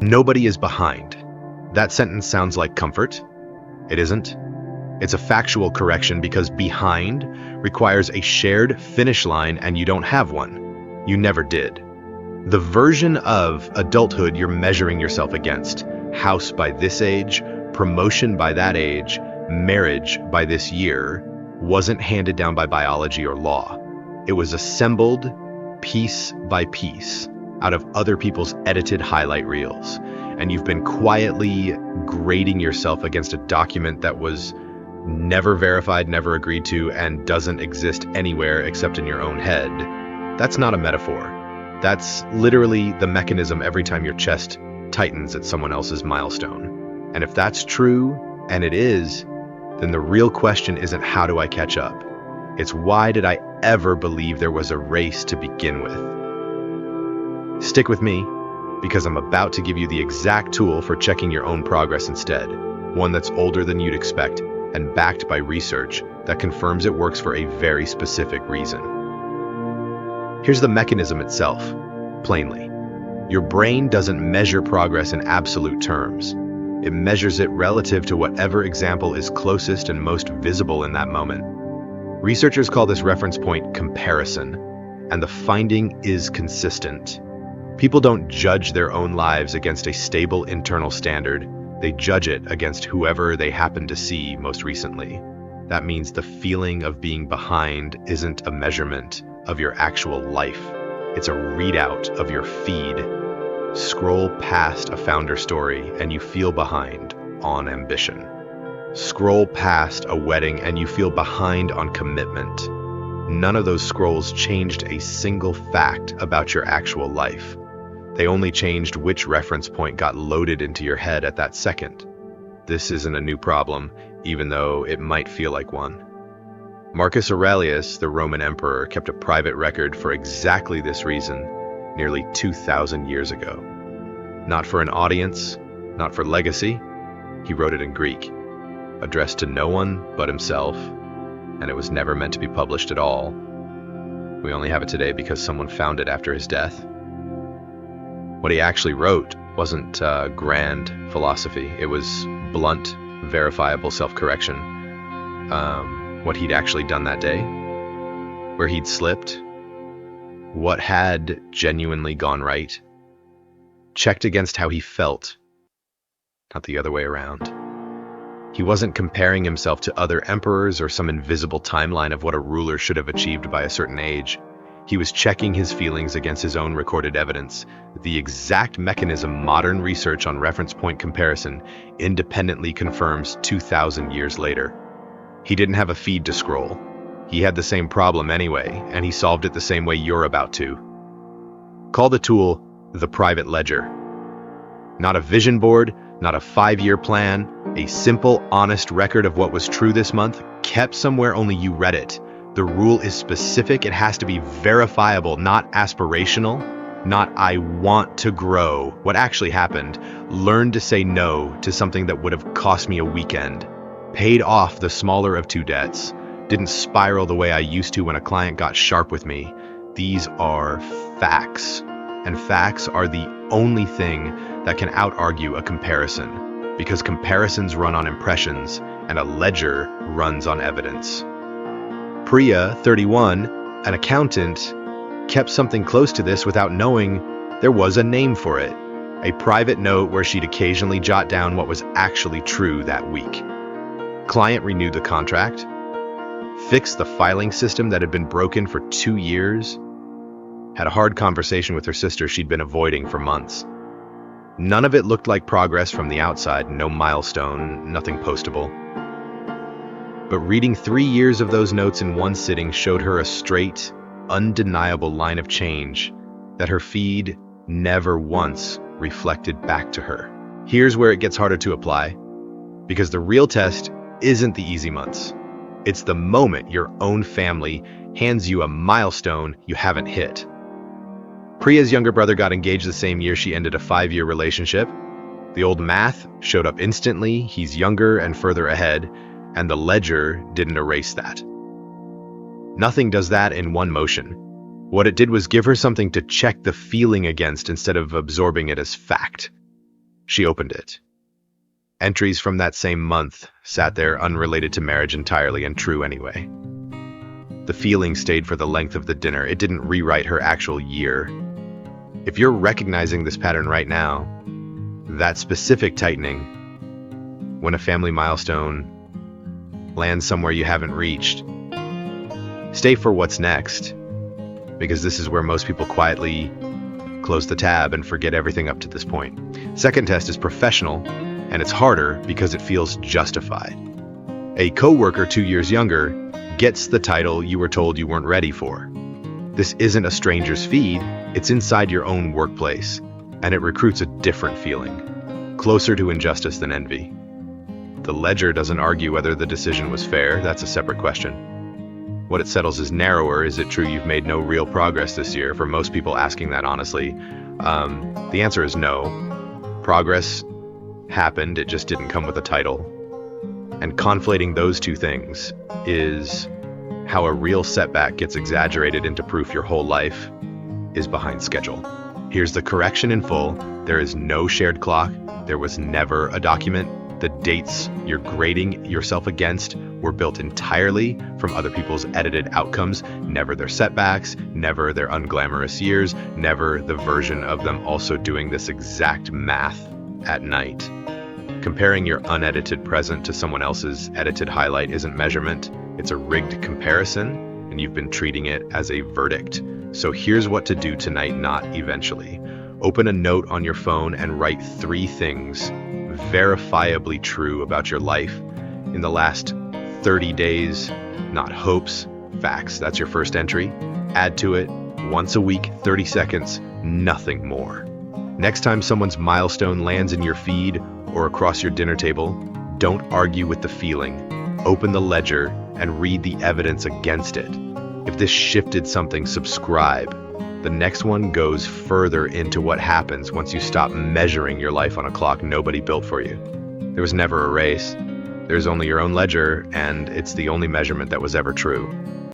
Nobody is behind. That sentence sounds like comfort. It isn't. It's a factual correction because behind requires a shared finish line and you don't have one. You never did. The version of adulthood you're measuring yourself against, house by this age, promotion by that age, marriage by this year, wasn't handed down by biology or law. It was assembled piece by piece out of other people's edited highlight reels. And you've been quietly grading yourself against a document that was never verified, never agreed to, and doesn't exist anywhere except in your own head. That's not a metaphor. That's literally the mechanism every time your chest tightens at someone else's milestone. And if that's true, and it is, then the real question isn't how do I catch up? It's why did I ever believe there was a race to begin with? Stick with me, because I'm about to give you the exact tool for checking your own progress instead, one that's older than you'd expect and backed by research that confirms it works for a very specific reason. Here's the mechanism itself, plainly. Your brain doesn't measure progress in absolute terms. It measures it relative to whatever example is closest and most visible in that moment. Researchers call this reference point comparison, and the finding is consistent. People don't judge their own lives against a stable internal standard. They judge it against whoever they happen to see most recently. That means the feeling of being behind isn't a measurement of your actual life. It's a readout of your feed. Scroll past a founder story and you feel behind on ambition. Scroll past a wedding and you feel behind on commitment. None of those scrolls changed a single fact about your actual life. They only changed which reference point got loaded into your head at that second. This isn't a new problem, even though it might feel like one. Marcus Aurelius, the Roman emperor, kept a private record for exactly this reason nearly 2,000 years ago. Not for an audience, not for legacy. He wrote it in Greek, addressed to no one but himself, and it was never meant to be published at all. We only have it today because someone found it after his death. What he actually wrote wasn't grand philosophy. It was blunt, verifiable self-correction. What he'd actually done that day, where he'd slipped, what had genuinely gone right, checked against how he felt, not the other way around. He wasn't comparing himself to other emperors or some invisible timeline of what a ruler should have achieved by a certain age. He was checking his feelings against his own recorded evidence, the exact mechanism modern research on reference point comparison independently confirms 2,000 years later. He didn't have a feed to scroll. He had the same problem anyway, and he solved it the same way you're about to. Call the tool the private ledger. Not a vision board, not a 5-year plan, a simple, honest record of what was true this month, kept somewhere only you read it. The rule is specific. It has to be verifiable, not aspirational, not I want to grow. What actually happened? Learn to say no to something that would have cost me a weekend. Paid off the smaller of two debts. Didn't spiral the way I used to when a client got sharp with me. These are facts. And facts are the only thing that can out-argue a comparison, because comparisons run on impressions and a ledger runs on evidence. Priya, 31, an accountant, kept something close to this without knowing there was a name for it. A private note where she'd occasionally jot down what was actually true that week. Client renewed the contract, fixed the filing system that had been broken for 2 years, had a hard conversation with her sister she'd been avoiding for months. None of it looked like progress from the outside, no milestone, nothing postable. But reading 3 years of those notes in one sitting showed her a straight, undeniable line of change that her feed never once reflected back to her. Here's where it gets harder to apply, because the real test isn't the easy months. It's the moment your own family hands you a milestone you haven't hit. Priya's younger brother got engaged the same year she ended a 5-year relationship. The old math showed up instantly. He's younger and further ahead, and the ledger didn't erase that. Nothing does that in one motion. What it did was give her something to check the feeling against instead of absorbing it as fact. She opened it. Entries from that same month sat there, unrelated to marriage entirely and true anyway. The feeling stayed for the length of the dinner. It didn't rewrite her actual year. If you're recognizing this pattern right now, that specific tightening, when a family milestone lands somewhere you haven't reached, stay for what's next, because this is where most people quietly close the tab and forget everything up to this point. Second test is professional, and it's harder because it feels justified. A coworker 2 years younger gets the title you were told you weren't ready for. This isn't a stranger's feed, it's inside your own workplace, and it recruits a different feeling, closer to injustice than envy. The ledger doesn't argue whether the decision was fair, that's a separate question. What it settles is narrower. Is it true you've made no real progress this year? For most people asking that honestly, the answer is no. Progress happened, it just didn't come with a title. And conflating those two things is how a real setback gets exaggerated into proof your whole life is behind schedule. Here's the correction in full. There is no shared clock. There was never a document. The dates you're grading yourself against were built entirely from other people's edited outcomes, never their setbacks, never their unglamorous years, never the version of them also doing this exact math at night. Comparing your unedited present to someone else's edited highlight isn't measurement, it's a rigged comparison, and you've been treating it as a verdict. So here's what to do tonight, not eventually. Open a note on your phone and write 3 things verifiably true about your life in the last 30 days, not hopes, facts. That's your first entry. Add to it once a week, 30 seconds, nothing more. Next time someone's milestone lands in your feed or across your dinner table, don't argue with the feeling. Open the ledger and read the evidence against it. If this shifted something, subscribe. The next one goes further into what happens once you stop measuring your life on a clock nobody built for you. There was never a race. There's only your own ledger, and it's the only measurement that was ever true.